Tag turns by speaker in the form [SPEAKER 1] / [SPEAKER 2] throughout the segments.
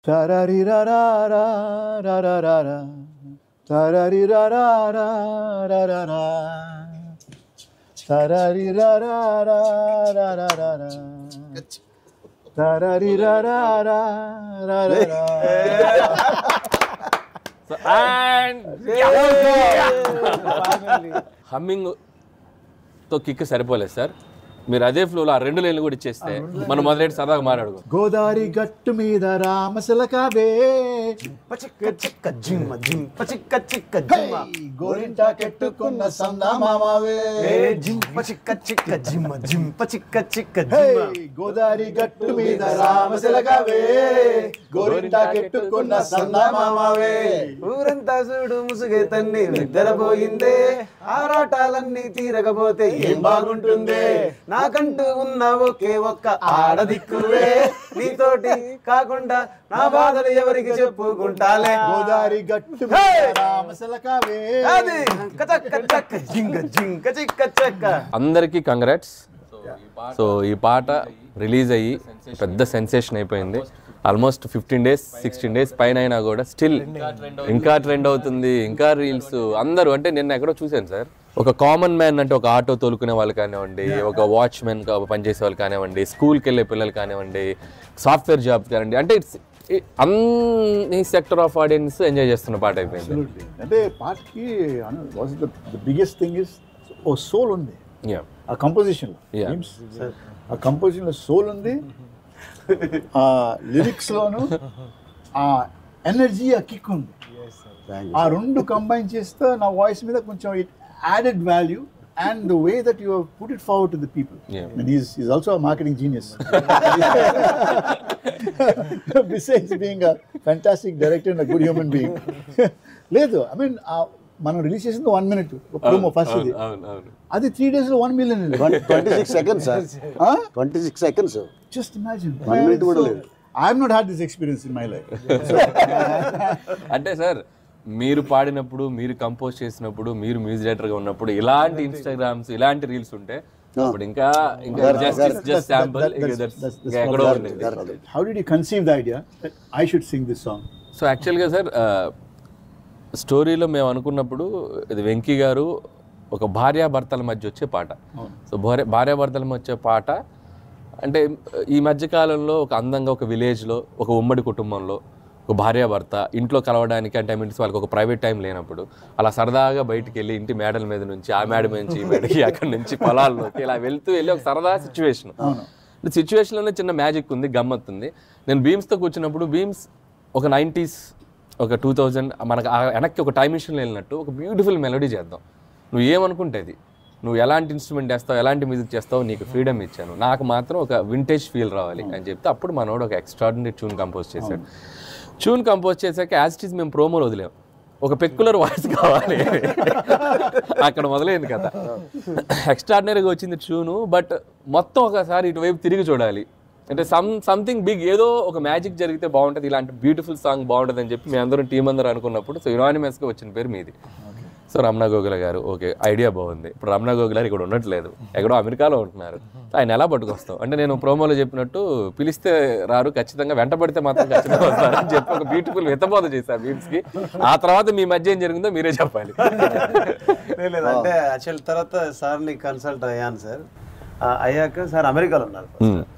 [SPEAKER 1] Tarari-ra-ra-ra-ra-ra-ra. Tarari-ra-ra-ra-ra-ra-ra. Tarari-ra-ra-ra-ra-ra-ra. Tarari-ra-ra-ra-ra-ra.
[SPEAKER 2] So, and humming తో kick సరిపోలేదు sir. మీరు అదే ఫ్లోలో ఆ 2 లైన్లు కూడా ఇచ్చేస్తే మనం మొదలెట్టి సరదాగా మాట్లాడుకో.
[SPEAKER 1] గోదావరి గట్టు మీద రామశిలకవే గోరింటా కెట్టుకున్న సందామావే. గోదావరి గట్టు మీద రామశిలకవే గోరింటా కెట్టుకున్న సందామావే.
[SPEAKER 3] ఊరంతా చూడు ముసుగే తన్ని నిద్రపోయిందే, ఆరాటాలన్నీ తీరకపోతే ఏం బాగుంటుందే, నాకంటూ ఉన్న ఒకే ఒక్క ఆడదిక్కువే, నీతోటి కాకుండా నా బాధలు ఎవరికి చెప్పుకుంటాలే.
[SPEAKER 1] గోదావరి గట్టు రామశిలకవే.
[SPEAKER 2] అందరికీ కంగ్రాట్స్. సో ఈ పాట రిలీజ్ అయ్యి పెద్ద సెన్సేషన్ అయిపోయింది. ఆల్మోస్ట్ 15 days 16 days పైన అయినా కూడా స్టిల్ ఇంకా ట్రెండ్ అవుతుంది, ఇంకా రీల్స్. అందరూ అంటే నిన్న ఎక్కడో చూశాను సార్, ఒక కామన్ మ్యాన్ అంటే ఒక ఆటో తోలుకునే వాళ్ళు కానివ్వండి, ఒక వాచ్మెన్ పనిచేసే వాళ్ళు కానివ్వండి, స్కూల్కి వెళ్ళే పిల్లలు కానివ్వండి, సాఫ్ట్వేర్ జాబ్ కానివ్వండి, అంటే ఇట్స్ అన్ని సెక్టర్ ఆఫ్ ఆడియన్స్ ఎంజాయ్ చేస్తున్న పాట అయిపోయింది.
[SPEAKER 1] అంటే పాటకి బిగ్గెస్ట్ థింగ్ ఇస్ ఓ సోల్ ఉంది ఆ కంపోజిషన్. ఆ కంపోజిషన్ లో సోల్ ఉంది, ఆ లిరిక్స్ లోను ఆ ఎనర్జీ, ఆ కిక్ ఉంది. ఆ 2 కంబైన్ చేస్తే నా వాయిస్ మీద కొంచెం it added value and the way that you have put it forward to the people. And he's also a marketing genius. Besides being a fantastic director and a good human being. లేదు, I mean మనం release చేసింది 1 minute promo first. అది 3 days లో 1 million.
[SPEAKER 4] 26 seconds sir. 26 seconds.
[SPEAKER 1] Just imagine.
[SPEAKER 4] 1 minute కూడా లేదు.
[SPEAKER 1] I have not had this experience in my life.
[SPEAKER 2] అంటే sir మీరు పాడినప్పుడు, మీరు కంపోజ్ చేసినప్పుడు, మీరు మ్యూజిక్ డైరెక్టర్గా ఉన్నప్పుడు ఇలాంటి ఇన్స్టాగ్రామ్స్, ఇలాంటి రీల్స్ ఉంటే అప్పుడు ఇంకా జస్ట్ శాంపుల్ ఎక్కడో ఉండేది.
[SPEAKER 1] How did you conceive the idea that I should sing this song?
[SPEAKER 2] So యాక్చువల్గా సార్ స్టోరీలో మేము అనుకున్నప్పుడు ఇది వెంకీ గారు ఒక భార్యాభర్తల మధ్య వచ్చే పాట. సో భార్యాభర్తల మధ్య వచ్చే పాట అంటే ఈ మధ్యకాలంలో ఒక అందంగా ఒక విలేజ్లో ఒక ఉమ్మడి కుటుంబంలో ఒక భార్యాభర్త ఇంట్లో కలవడానికి అంటే మీన్స్ వాళ్ళకి ఒక ప్రైవేట్ టైం లేనప్పుడు అలా సరదాగా బయటికి వెళ్ళి ఇంటి మేడల మీద నుంచి ఆ మేడ నుంచి ఈ మేడకి అక్కడి నుంచి పొలాల్లోకి ఇలా వెళ్ళి ఒక సరదా సిచ్యువేషన్లోనే చిన్న మ్యాజిక్ ఉంది, గమ్మత్ ఉంది. నేను బీమ్స్తో కూర్చున్నప్పుడు బీమ్స్ ఒక 90s ఒక 2000 మనకు వెనక్కి ఒక టైం మిషన్లో వెళ్ళినట్టు ఒక బ్యూటిఫుల్ మెలోడీ చేద్దాం, నువ్వు ఏమనుకుంటే అది, నువ్వు ఎలాంటి ఇన్స్ట్రుమెంట్ చేస్తావు, ఎలాంటి మ్యూజిక్ చేస్తావు, నీకు ఫ్రీడమ్ ఇచ్చాను, నాకు మాత్రం ఒక వింటేజ్ ఫీల్ రావాలి అని చెప్తే అప్పుడు మనోడు ఒక ఎక్స్ట్రాడినరీ ట్యూన్ కంపోజ్ చేశాడు. ట్యూన్ కంపోజ్ చేశాక యాజ్ ఇట్ ఈజ్ మేము ప్రోమోలు వదిలేం, ఒక పెక్యులర్ వాయిస్ కావాలి, అక్కడ మొదలైంది కదా. ఎక్స్ట్రాడినరీగా వచ్చింది ట్యూను, బట్ మొత్తం ఒకసారి ఇటువైపు తిరిగి చూడాలి అంటే సంథింగ్ బిగ్, ఏదో ఒక మ్యాజిక్ జరిగితే బాగుంటుంది, ఇలాంటి బ్యూటిఫుల్ సాంగ్ బాగుంటుంది అని చెప్పి మేము అందరం టీం అందరూ అనుకున్నప్పుడు సో యునానిమస్గా వచ్చిన పేరు మీది. సో రమణ గోగుల గారు ఓకే ఐడియా బాగుంది. ఇప్పుడు రమణ గోగుల గారు ఇక్కడ ఉండట్లేదు, ఎక్కడో అమెరికాలో ఉంటున్నారు, ఆయన ఎలా పట్టుకొస్తాం అంటే నేను ప్రోమోలో చెప్పినట్టు పిలిస్తే రారు, ఖచ్చితంగా వెంటబడితే మాత్రం ఖచ్చితంగా వస్తారు అని చెప్పి ఒక బ్యూటిఫుల్ వితబోధ చేశారు బీమ్స్కి. ఆ తర్వాత మీ మధ్య ఏం జరిగిందో మీరే చెప్పాలి.
[SPEAKER 3] అంటే యాక్చువల్ తర్వాత సార్ని కన్సల్ట్ అయ్యాను సార్. అయ్యాక సార్ అమెరికాలో ఉన్నారు.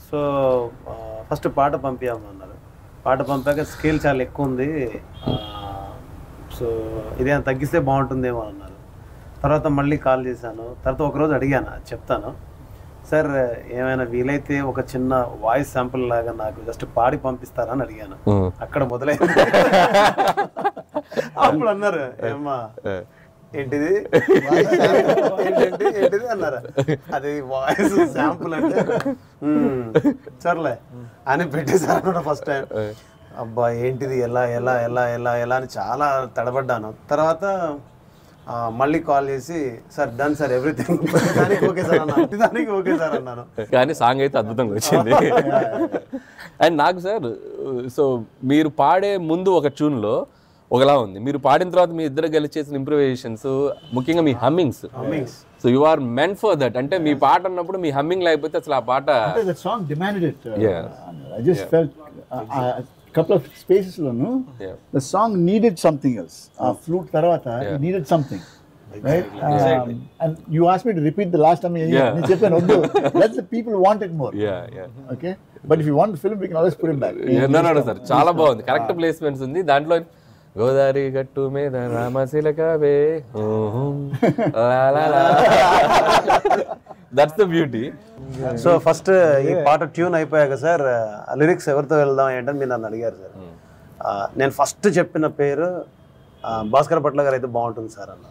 [SPEAKER 3] సో ఫస్ట్ పాట పంపించామన్నారు, పాట పంపాక స్కేల్ చాలా ఎక్కువ ఉంది, సో ఇదేమైనా తగ్గిస్తే బాగుంటుందేమో అన్నారు. తర్వాత మళ్ళీ కాల్ చేశాను, తర్వాత ఒకరోజు అడిగాను చెప్తాను సార్ ఏమైనా వీలైతే ఒక చిన్న వాయిస్ శాంపుల్ లాగా నాకు జస్ట్ పాడి పంపిస్తారా అని అడిగాను. అక్కడ మొదలైంది. అప్పుడు అన్నారు ఏమ్మా ఏంటిది ఏంటిది అన్నారా, అది వాయిస్ శాంపుల్ అంటే సర్లే అని పెట్టేశారు అన్నమాట ఫస్ట్ టైం. అబ్బా ఏంటిది ఎలా ఎలా ఎలా ఎలా ఎలా అని చాలా తడబడ్డాను. తర్వాత మళ్ళీ కాల్ చేసి సార్ డన్ సార్ ఎవ్రీథింగ్, దానికి ఓకే సార్ అన్నాను, దానికి ఓకే సార్ అన్నాను.
[SPEAKER 2] కానీ సాంగ్ అయితే అద్భుతంగా వచ్చింది. అండ్ నాకు సార్ సో మీరు పాడే ముందు ఒక ట్యూన్లో ఒకలా ఉంది, మీరు పాడిన తర్వాత మీ ఇద్దరు కలిసి చేసిన ఇంప్రూవైజేషన్స్, ముఖ్యంగా మీ hummings, so you are meant for that. అంటే మీ పాట అన్నప్పుడు మీ హమ్మింగ్ లేకపోతే అసలు ఆ పాట
[SPEAKER 1] couple of spaces loan the song needed something else. ఆ flute తర్వాత it needed something. Right? And you asked me to repeat the last time. నేను చెప్పాను వద్దు. Let the people want it more. Okay? But if you want the film, we can always put it back.
[SPEAKER 2] No, sir. చాలా బాగుంది. Correct placements ఉంది దాంట్లో. గోదావరి గట్టు మీద రామశిలకవే that's the beauty.
[SPEAKER 3] So first ఈ పాట ట్యూన్ అయిపోయాక సార్ లిరిక్స్ ఎవరితో వెళ్దాం ఏంటని మీరు నన్ను అడిగారు సార్. నేను ఫస్ట్ చెప్పిన పేరు భాస్కర్ భట్ల గారు అయితే బాగుంటుంది సార్ అన్న.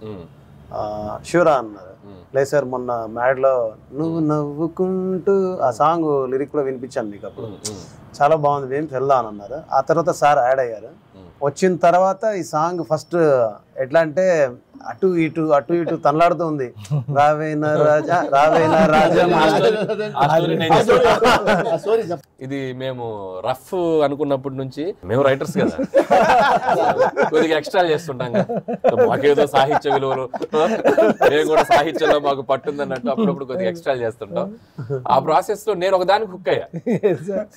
[SPEAKER 3] షూరా అన్నారు. లేదు సార్ మొన్న మ్యాడ్లో నువ్వు నవ్వుకుంటూ ఆ సాంగ్ లిరిక్ కూడా వినిపించాను మీకు, అప్పుడు చాలా బాగుంది మేము వెళ్దాం అని అన్నారు. ఆ తర్వాత సార్ యాడ్ అయ్యారు. వచ్చిన తర్వాత ఈ సాంగ్ ఫస్ట్ ఎట్లా అంటే అటు ఇటు తనలాడుతుంది. రావేనా రాజా రావేనా రాజా.
[SPEAKER 2] ఇది మేము రఫ్ అనుకున్నప్పటి నుంచి, మేము రైటర్స్ కదా, కొద్దిగా ఎక్స్ట్రా చేస్తుంటాం కదా, మాకేదో సాహిత్య విలువలు, మేము కూడా సాహిత్యంలో మాకు పట్టుంది అన్నట్టు అప్పుడప్పుడు కొద్దిగా ఎక్స్ట్రా చేస్తుంటాం. ఆ ప్రాసెస్ లో నేను ఒకదానికి హుక్ అయ్యా.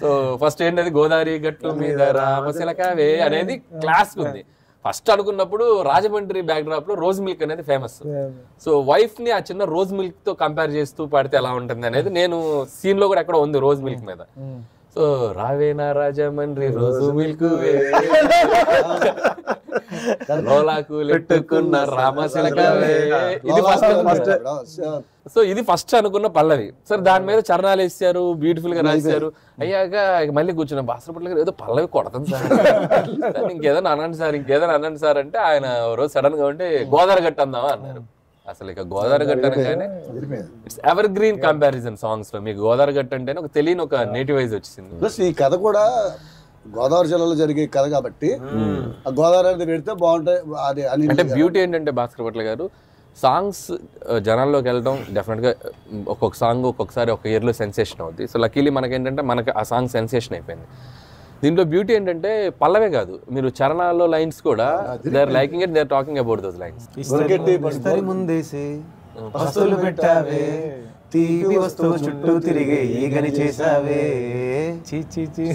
[SPEAKER 2] సో ఫస్ట్ ఏంటది గోదావరి గట్టు మీద రామశిలకవే అనేది క్లాస్ ఉంది. ఫస్ట్ అనుకున్నప్పుడు రాజమండ్రి బ్యాక్ డ్రాప్ లో రోజ్ మిల్క్ అనేది ఫేమస్. సో వైఫ్ ని ఆ చిన్న రోజ్ మిల్క్ తో కంపేర్ చేస్తూ పాడితే ఎలా ఉంటుంది అనేది నేను సీన్ లో కూడా ఎక్కడ ఉంది రోజ్ మిల్క్ మీద. సో రావేనా రాజమండ్రి రోజు మిల్క్ లోలాకు లెట్టుకున్న రామశిలకవే. ఇది ఫస్ట్. సో ఇది ఫస్ట్ అనుకున్న పల్లవి. సరే దాని మీద చరణాలు వేసారు, బ్యూటిఫుల్ గా రాశారు. అయ్యాక మళ్ళీ కూర్చున్నాం. భాస్కర్ భట్ల గారు ఏదో పల్లవి కొడతాను సార్, ఇంకేదైనా అనండి సార్ అంటే ఆయన రోజు సడన్ గా ఉంటే గోదావరి గట్టు అందామా అన్నారు. అసలు ఇక గోదావరి గట్టు అనగానే it's ever green comparison songs లో. మీకు గోదావరి గట్టు అంటే ఒక తెలియని ఒక నేటివైజ్ వచ్చింది.
[SPEAKER 4] ప్లస్ ఈ కథ కూడా గోదావరి జిల్లాలో జరిగే కథ కాబట్టి ఆ గోదావరి అనేది పెడితే బాగుంటాయి.
[SPEAKER 2] అంటే బ్యూటీ ఏంటంటే భాస్కర్ భట్ల గారు సాంగ్స్ జనాల్లోకి వెళ్ళడం డెఫినెట్గా ఒక్కొక్క సాంగ్ ఒక్కొక్కసారి ఒక ఇయర్లో సెన్సేషన్ అవుద్ది. సో లక్కీలీ మనకేంటంటే మనకి ఆ సాంగ్ సెన్సేషన్ అయిపోయింది. దీంట్లో బ్యూటీ ఏంటంటే పల్లవే కాదు, మీరు చరణాల్లో లైన్స్ కూడా they are liking it, they are talking about those lines.
[SPEAKER 3] ముందేసి వస్తువులు పెట్టావే, తీపి వస్తువు చుట్టూ తిరిగి ఈగని చేసావే,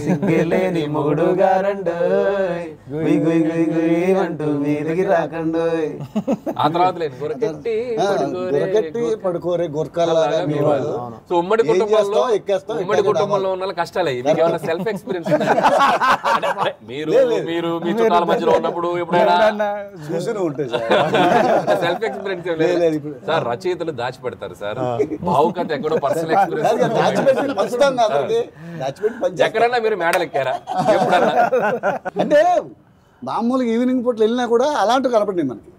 [SPEAKER 3] సిగ్గలేని మొగుడు గారండోయ్ అంటూ మీదికి రాకండోయ్.
[SPEAKER 2] ఆ తర్వాత లేదు గొరకెట్టి
[SPEAKER 4] పడుకోరే గొరకల్లాగా.
[SPEAKER 2] సో ఉమ్మడి కుటుంబంలో ఉన్న కష్టాలే. మీకు ఏమైనా సెల్ఫ్ ఎక్స్పీరియన్స్ మీరు మీ చుట్టాల మధ్యలో ఉన్నప్పుడు ఎప్పుడైనా సెల్ఫ్ ఎక్స్పీరియన్స్ సార్ రచయితలు దాచి పెడతారు సార్, భావుకత ఎక్కడో పర్సనల్ ఎక్స్పీరియన్స్ ఎక్కడన్నా మీరు మేడలు ఎక్కారా ఎప్పుడన్నా?
[SPEAKER 4] అంటే మామూలుగా ఈవినింగ్ పూట వెళ్ళినా కూడా అలాంటివి కనపడింది మనకి.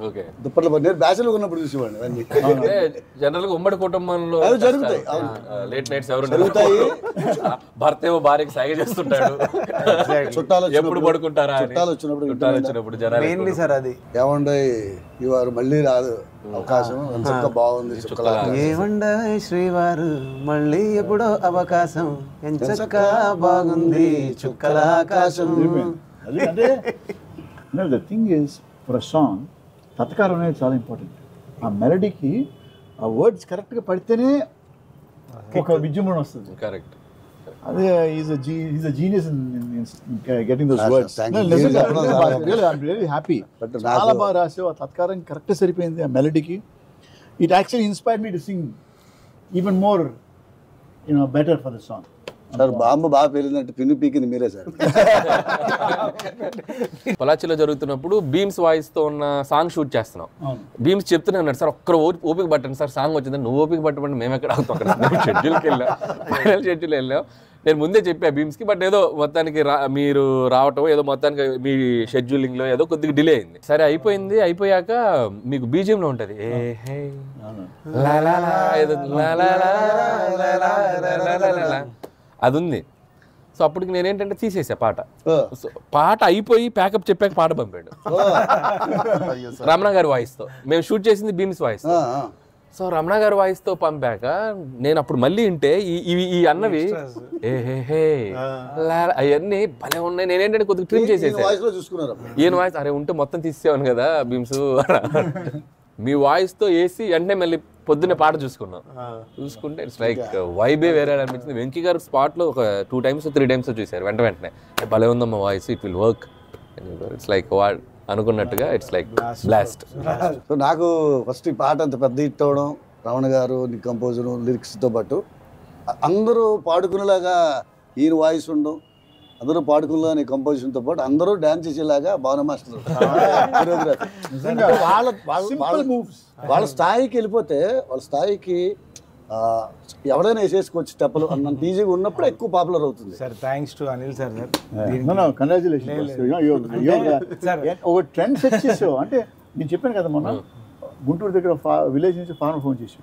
[SPEAKER 2] ఓకే
[SPEAKER 4] దుప్పట్లో నేను బ్యాచులర్ ఉన్నప్పుడు చూసేవాడిని అవన్నీ.
[SPEAKER 2] జనరల్ గా ఉమ్మడి కుటుంబంలో
[SPEAKER 4] జరుగుతాయి,
[SPEAKER 2] లేట్ నైట్స్ ఎవరు జరుగుతాయి, భర్త ఏమో భార్యకి సాగ చేస్తుంటాడు,
[SPEAKER 4] చుట్టాలు
[SPEAKER 2] ఎప్పుడు పడుకుంటారా,
[SPEAKER 4] చుట్టాలు వచ్చినప్పుడు
[SPEAKER 3] జనాలు సార్ అది
[SPEAKER 4] ఏమండే ఇవారు మళ్ళీ రాదు అవకాశం, ఎంత బాగుంది
[SPEAKER 3] ఏమండే శ్రీవారు మళ్ళీ ఎప్పుడో అవకాశం, ఎంచక్క బాగుంది చుక్కల ఆకాశం.
[SPEAKER 1] అంటే the thing is, for a song తత్కారం అనేది చాలా ఇంపార్టెంట్. ఆ మెలడీకి ఆ వర్డ్స్ కరెక్ట్గా పడితేనే ఒక విజృంభణ వస్తుంది.
[SPEAKER 2] కరెక్ట్.
[SPEAKER 1] అదే is a genius in getting those words. Really happy. చాలా బాగా రాసావు. ఆ తత్కారం కరెక్ట్గా సరిపోయింది ఆ మెలడీకి. It actually inspired me to sing even more better for the song.
[SPEAKER 4] Sir bomb బాగా పేలిందంటే పిన్ను పీకింది మీరే సార్.
[SPEAKER 2] పొలాచిలో జరుగుతున్నప్పుడు బీమ్స్ వాయిస్ తో ఉన్న సాంగ్ షూట్ చేస్తున్నాం. బీమ్స్ చెప్తూనే ఉన్నాడు సార్ ఒక్కరు ఓపిక పట్టండి సార్, సాంగ్ వచ్చింది. నువ్వు ఓపిక పట్టమంటే మేము ఎక్కడ అవుతాం, అక్కడ షెడ్యూల్కి వెళ్ళాం, ఫైనల్ షెడ్యూల్ వెళ్ళాం. నేను ముందే చెప్పా బీమ్స్కి, బట్ ఏదో మొత్తానికి మీరు రావటం ఏదో మొత్తానికి మీ షెడ్యూలింగ్లో ఏదో కొద్దిగా డిలే అయింది. సరే అయిపోయింది. అయిపోయాక మీకు బీజియంలో ఉంటుంది అది ఉంది. సో అప్పటికి నేనేంటంటే తీసేసా పాట. సో పాట అయిపోయి ప్యాకప్ చెప్పాక పాట పంపాడు రమణ గారి వాయిస్తో. మేము షూట్ చేసింది బీమ్స్ వాయిస్. సో రమణ గారి వాయిస్తో పంపాక నేను అప్పుడు మళ్ళీ వింటే ఈ అన్నవి అవన్నీ భలే ఉన్నాయి. నేనేంటంటే కొద్దిగా ట్రిమ్ చేసేసాను. ఈయన వాయిస్ అరే ఉంటే మొత్తం తీసేవాను కదా బీమ్స్, మీ వాయిస్తో వేసి వెంటనే మళ్ళీ పొద్దున్నే పాట చూసుకుంటే ఇట్స్ లైక్ వైబే వేరే అనిపించింది. వెంకీ గారు స్పాట్లో ఒక 2 times 3 times చూశారు వెంటనే భలే ఉందమ్మా voice, it will work. It's like అనుకున్నట్టుగా ఇట్స్ లైక్ బ్లాస్ట్.
[SPEAKER 4] సో నాకు ఫస్ట్ ఈ పాట అంత పెద్ద హిట్ అవ్వడం, రమణ గారు కంపోజరు లిరిక్స్తో పాటు అందరూ పాడుకునేలాగా ఈయన వాయిస్ ఉండడం, అందరూ పాడుకునేలాగా కంపోజిషన్తో పాటు అందరూ డ్యాన్స్ చేసేలాగా భావన మాస్టర్ వాళ్ళ స్థాయికి వెళ్ళిపోతే వాళ్ళ స్థాయికి ఎవరైనా వేసేసుకోవచ్చు స్టెప్పులు అన్నంత ఈజీగా ఉన్నప్పుడు ఎక్కువ పాపులర్ అవుతుంది.
[SPEAKER 3] Sir thanks to Anil sir.
[SPEAKER 1] Congratulations. ఒక ట్రెండ్ సెట్ చేసావు. అంటే నేను చెప్పాను కదా మొన్న గుంటూరు దగ్గర విలేజ్ నుంచి ఫార్మర్ ఫోన్ చేసి,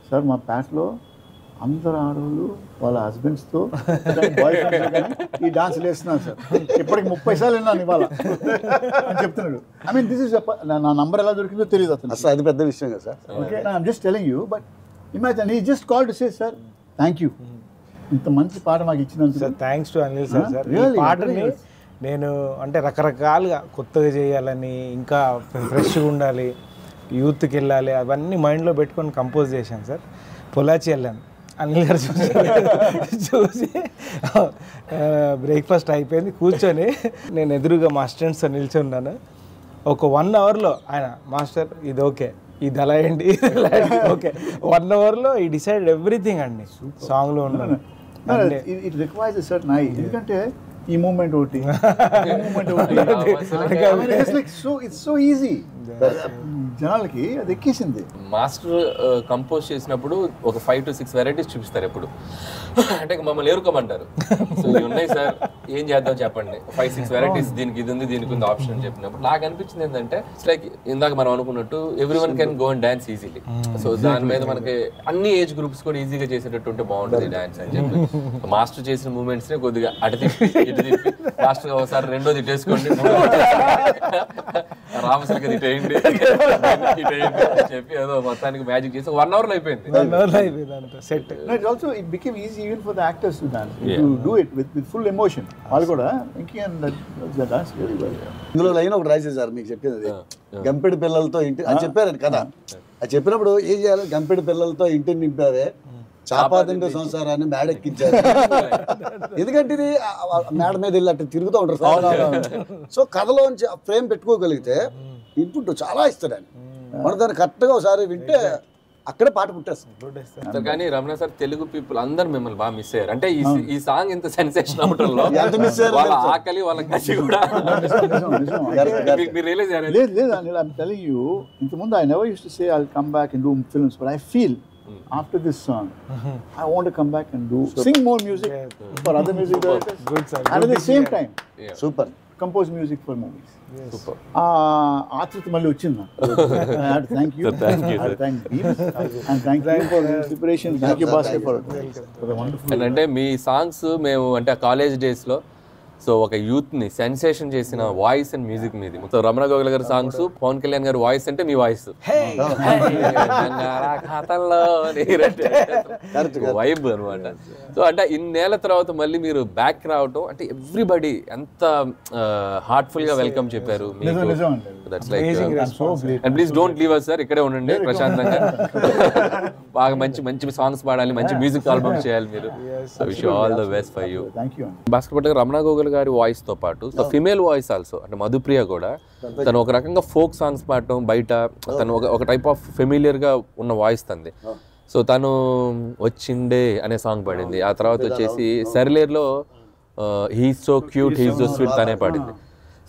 [SPEAKER 1] సార్ మా ప్యాట్లో అందరు ఆడవాళ్ళు వాళ్ళ హస్బెండ్స్తో బాయ్ ఫ్రెండ్స్ కానీ ఈ డాన్స్ వేస్తున్నాను సార్, ఇప్పటికి 30 సార్లు విన్నాను ఇవాళ అని చెప్తున్నాడు. ఐ మీన్ దిస్ ఇస్ నా నంబర్ ఎలా దొరికిందో తెలియదు అతను.
[SPEAKER 4] అసలు అది పెద్ద విషయం కదా sir.
[SPEAKER 1] Okay, I'm just telling you. But imagine he just call to say sir thank you, ఇంత మంచి పాట మాకు ఇచ్చినందుకు.
[SPEAKER 3] Sir thanks to Anil sir. Sir ఈ పాటని నేను అంటే రకరకాలుగా కొత్తగా చేయాలని, ఇంకా ఫ్రెష్గా ఉండాలి, యూత్కి వెళ్ళాలి, అవన్నీ మైండ్లో పెట్టుకొని కంపోజ్ చేశాను సార్. పొలాచి వెళ్ళాను, అనిల్ గారు చూసి బ్రేక్ఫాస్ట్ అయిపోయింది, కూర్చొని నేను ఎదురుగా మా స్టూడెంట్స్తో నిల్చున్నాను. ఒక 1 hourలో ఆయన మాస్టర్ ఇది ఓకే, ఇది అలా ఏంటి, ఇది అలా ఏంటి, ఓకే 1 hourలో ఈ డిసైడ్ ఎవ్రీథింగ్ అండి సాంగ్లో ఉన్నాను.
[SPEAKER 1] It requires a certain I, ఎందుకంటే ఈ మూమెంట్ ఒకటి ఇట్స్ సో ఈజీ, జనాలకి అది ఎక్కేసింది.
[SPEAKER 2] మాస్టర్ కంపోజ్ చేసినప్పుడు ఒక 5 to 6 varieties చూపిస్తారు ఎప్పుడు. అంటే మమ్మల్ని ఎరుకోమంటారు, సో ఇవి ఉన్నాయి సార్ ఏం చేద్దాం చెప్పండి, 5-6 varieties, దీనికి ఇది ఉంది దీనికి ఉంది ఆప్షన్ అని చెప్పినప్పుడు నాకు అనిపించింది ఏంటంటే ఇట్స్ లైక్ ఇందాక మనం అనుకున్నట్టు everyone can go and dance easily. So దాని మీద మనకి అన్ని ఏజ్ గ్రూప్స్ కూడా ఈజీగా చేసేటట్టు ఉంటే బాగుంటుంది డాన్స్ అని చెప్పి మాస్టర్ చేసిన మూమెంట్స్ ని కొద్దిగా అటు తిప్పి ఇటు తిప్పి లాస్ట్ ఒకసారి రెండోది ఇటేసుకోండి, రామసరిగా ఇటేయండి చెప్పి ఏదో మొత్తానికి మ్యాజిక్ చేసి 1 hourలో అయిపోయింది.
[SPEAKER 3] Set.
[SPEAKER 1] It also it became easy even for the actors to dance. To do it with full emotion. వాళ్ళు కూడా dance very well.
[SPEAKER 4] ఇందులో లైన్ ఒకటి రాసేసారు మీకు చెప్పేది, గంపెడి పిల్లలతో ఇంటి అని చెప్పారండి కదా. అది చెప్పినప్పుడు ఏం చేయాలి, గంపెడి పిల్లలతో ఇంటిని నింపారే, చాపాతింటూ సంసారాన్ని మేడెక్కించారు. ఎందుకంటే ఇది మేడ మీద వెళ్ళి అట్లా తిరుగుతూ ఉంటారు. సో కథలోంచి ఫ్రేమ్ పెట్టుకోగలిగితే ఇన్పుట్ చాలా ఇస్తాడండి. మనం దాన్ని కరెక్ట్గా ఒకసారి వింటే అక్కడే పాట పుట్టేస్తాం.
[SPEAKER 2] కానీ రమణ సార్ తెలుగు పీపుల్ అందరు మిమ్మల్ని బాగా మిస్ అయ్యారు. అంటే ఈ సాంగ్ ఇంత సెన్సేషన్ అవటంలో వాళ్ళ ఆకలి వాళ్ళ కసి కూడా మీరు రియలైజ్ అయ్యారు.
[SPEAKER 1] లేదు I'm telling you, ఇంతకుముందు I never used to say I'll come back and do films, but I feel after this song I want to come back and sing more music for other music directors.
[SPEAKER 3] Good sir.
[SPEAKER 1] And at the same time
[SPEAKER 4] super
[SPEAKER 1] compose music for movies.
[SPEAKER 2] Super.
[SPEAKER 1] ఆతృత మళ్ళీ వచ్చింది. Thank you and thank you for the inspiration. Thank you Bhaskar for the wonderful.
[SPEAKER 2] అంటే మీ songs మేము అంటే college డేస్లో so ఒక youth ని sensation చేసిన వాయిస్ అండ్ మ్యూజిక్ మీది. మొత్తం రమణ గోగుల గారి సాంగ్స్, పవన్ కళ్యాణ్ గారి వాయిస్ అంటే మీ వాయిస్ వైబ్ అనమాట. సో అంటే ఇన్నేళ్ల తర్వాత మళ్ళీ మీరు బ్యాక్ రావటం అంటే ఎవ్రీబడి ఎంత హార్ట్ఫుల్ గా వెల్కమ్ చెప్పారు మీకు. That's like and please don't leave us sir, ఇక్కడే ఉండండి ప్రశాంతంగా. బాగా మంచి మంచి సాంగ్స్ పాడాలి, మంచి మ్యూజిక్ ఆల్బమ్ చేయాలి మీరు. I wish you all the best for you. Bhaskar Bhatt garu Ramana గోగుల్ గారి వాయిస్ తో పాటు సో ఫిమేల్ వాయిస్ ఆల్సో అంటే మధుప్రియ కూడా తను ఒక రకంగా ఫోక్ సాంగ్స్ పాడటం, బయట తను ఒక టైప్ ఆఫ్ ఫెమిలియర్ గా ఉన్న వాయిస్ తంది. సో తను వచ్చిండే అనే సాంగ్ పాడింది. ఆ తర్వాత వచ్చేసి సరిలేర్లో he's so cute he's so sweet తనే పాడింది.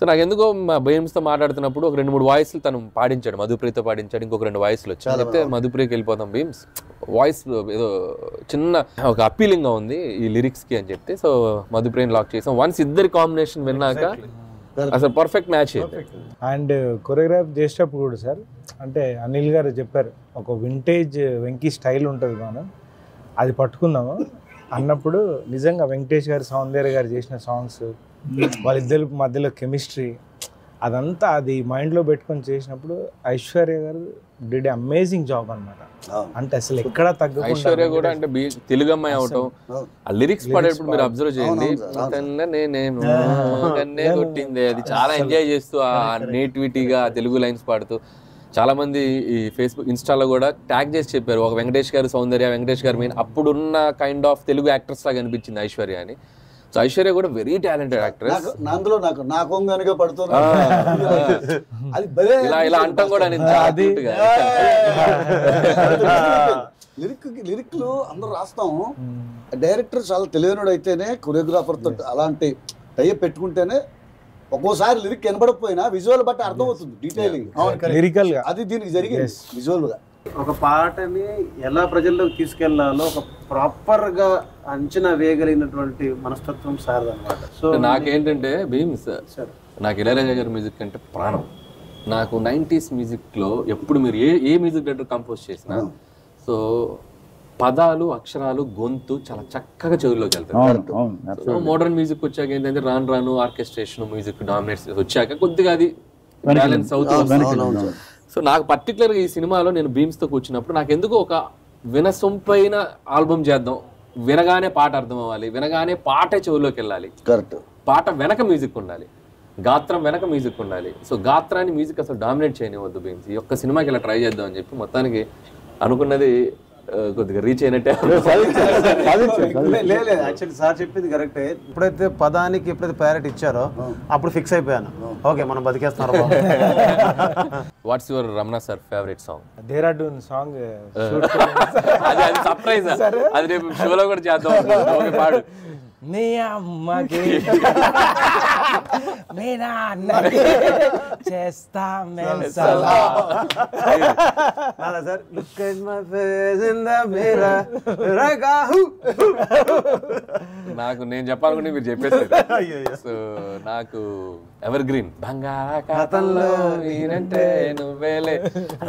[SPEAKER 2] సో నాకు ఎందుకో మా బేమ్స్తో మాట్లాడుతున్నప్పుడు ఒక 2-3 వాయిస్లు తను పాడించాడు, మధుప్రియతో పాడించాడు, ఇంకొక 2 వాయిస్లు వచ్చాయి. చెప్తే మధుప్రియకి వెళ్ళిపోతాం బీమ్స్, వాయిస్ ఏదో చిన్న ఒక అప్పీలింగ్గా ఉంది ఈ లిరిక్స్కి అని చెప్తే సో మధుప్రియని లాక్ చేసాం. వన్స్ ఇద్దరి కాంబినేషన్ విన్నాక అసలు పర్ఫెక్ట్ మ్యాచ్ అయింది.
[SPEAKER 3] అండ్ కొరియోగ్రాఫ్ చేసేటప్పుడు కూడా సార్ అంటే అనిల్ గారు చెప్పారు ఒక వింటేజ్ వెంకీ స్టైల్ ఉంటుంది మనం అది పట్టుకుందాము అన్నప్పుడు నిజంగా వెంకటేష్ గారు, సౌందర్య గారు చేసిన సాంగ్స్, వాళ్ళిద్దరి మధ్యలో కెమిస్ట్రీ అదంతా అది మైండ్లో పెట్టుకొని చేసినప్పుడు ఐశ్వర్య గారు డిడ్ అమేజింగ్ జాబ్ అనమాట. అంటే అసలు ఎక్కడా తగ్గకుండా
[SPEAKER 2] ఐశ్వర్య కూడా అంటే తెలుగు అమ్మాయి అవటం ఆ లిరిక్స్ పాడేటప్పుడు మీరు అబ్జర్వ్ చేయండి, నేను కొట్టింది అది చాలా ఎంజాయ్ చేస్తూ ఆ నేటివిటీగా తెలుగు లైన్స్ పాడుతూ చాలా మంది ఈ ఫేస్బుక్ ఇన్స్టాలో కూడా ట్యాగ్ చేసి చెప్పారు, ఒక వెంకటేష్ గారు సౌందర్య, వెంకటేష్ గారు మెయిన్ అప్పుడున్న కైండ్ ఆఫ్ తెలుగు యాక్ట్రెస్ లాగా అనిపించింది ఐశ్వర్య అని. సో ఐశ్వర్య కూడా వెరీ టాలెంటెడ్ యాక్ట్రెస్.
[SPEAKER 4] అందులో నాకు కొంగనుగా పడుతున్నా అది
[SPEAKER 2] ఇలా అంటాం కూడా
[SPEAKER 4] లిరిక్లు అందరూ రాస్తాం. డైరెక్టర్ చాలా తెలియనుడు అయితేనే, కొరియోగ్రాఫర్ తో అలాంటి టైప్ పెట్టుకుంటేనే ఒక్కోసారి లిరిక్ కనబడకపోయినా విజువల్ బట్టి అర్థమవుతుంది, డీటెయిలింగ్
[SPEAKER 5] లిరికల్ గా.
[SPEAKER 4] అది దీనికి జరిగింది విజువల్ గా.
[SPEAKER 3] ఒక పాటని ఎలా ప్రజల్లోకి తీసుకెళ్లాలో ఒక ప్రాపర్ గా అంచనా వేయగలిగినటువంటి మనస్తత్వం సార్ అన్నమాట. సో
[SPEAKER 2] నాకేంటంటే భీమ్స్, నాకు ఇళయరాజా గారి మ్యూజిక్ అంటే ప్రాణం. నాకు 90s మ్యూజిక్ లో ఎప్పుడు మీరు ఏ మ్యూజిక్ డైరెక్టర్ కంపోజ్ చేసినా సో పదాలు, అక్షరాలు, గొంతు చాలా చక్కగా చెవుల్లోకి వెళ్తాయి. మోడర్న్ మ్యూజిక్ వచ్చాక ఏంటంటే రాను ఆర్కెస్ట్రేషన్, మ్యూజిక్ డామినేట్స్ వచ్చాక కొద్దిగా అది బ్యాలెన్స్ అవుతుంది. సో నాకు పర్టికులర్గా ఈ సినిమాలో నేను భీమ్స్తో కూర్చున్నప్పుడు నాకు ఎందుకు ఒక వినసొంపైన ఆల్బమ్ చేద్దాం, వినగానే పాట అర్థం అవ్వాలి, వినగానే పాటే చెవుల్లోకి వెళ్ళాలి,
[SPEAKER 4] కరెక్ట్
[SPEAKER 2] పాట వెనక మ్యూజిక్ ఉండాలి, గాత్రం వెనక మ్యూజిక్ ఉండాలి. సో గాత్రాన్ని మ్యూజిక్ అసలు డామినేట్ చేయనివద్దు భీమ్స్, ఈ ఒక్క సినిమాకి ఇలా ట్రై చేద్దాం అని చెప్పి మొత్తానికి అనుకున్నది కొద్దిగా రీచ్ అయినట్టే.
[SPEAKER 3] లేదు యాక్చువల్లీ సార్ చెప్పింది కరెక్టే. ఎప్పుడైతే పదానికి ఎప్పుడైతే ప్రయారిటీ ఇచ్చారో అప్పుడు ఫిక్స్ అయిపోయాను, ఓకే మనం బతికేస్తున్నారు.
[SPEAKER 2] What's your Ramana sir favourite song?
[SPEAKER 5] Dehradun song.
[SPEAKER 2] అది సర్ప్రైజ్, అది రేపు షోలో కూడా చేద్దాం. పాడు.
[SPEAKER 5] నీ అమ్మకి మీ నాన్నకి చేస్తా
[SPEAKER 3] sir look at my face in the mirror రగాహు.
[SPEAKER 2] నాకు నేను చెప్పాలనుకుంటే మీరు చెప్పేసారు. సో నాకు ఎవర్ గ్రీన్ బంగాళాఖాతంలో నేనంటే నువ్వేలే,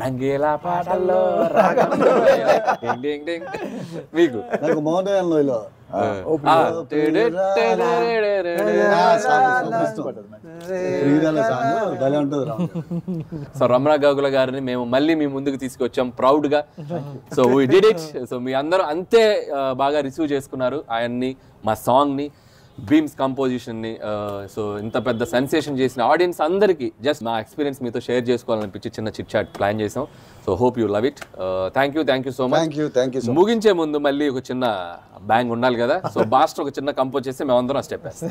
[SPEAKER 2] రంగీలా పాటల్లో మీకు
[SPEAKER 4] నాకు మౌనలో
[SPEAKER 2] సో రమణ గోగుల గారిని మేము మళ్ళీ మీ ముందుకు తీసుకొచ్చాం ప్రౌడ్ గా. So we did it. So మీ అందరూ అంతే బాగా రిసీవ్ చేసుకున్నారు ఆయన్ని, మా సాంగ్ ని, భీమ్స్ కంపోజిషన్ ని. సో ఇంత పెద్ద సెన్సేషన్ చేసిన ఆడియన్స్ అందరికి జస్ట్ నా ఎక్స్పీరియన్స్ మీతో షేర్ చేసుకోవాలనిపించి చిన్న చిట్ చాట్ ప్లాన్ చేసాం. So hope you love it. Thank you so much. ముగించే ముందు మళ్ళీ ఒక చిన్న బ్యాంగ్ ఉండాలి కదా. సో బాస్ట్ ఒక చిన్న కంపోజ్ చేస్తే మేమందరం ఆ స్టెప్ వేస్తాం.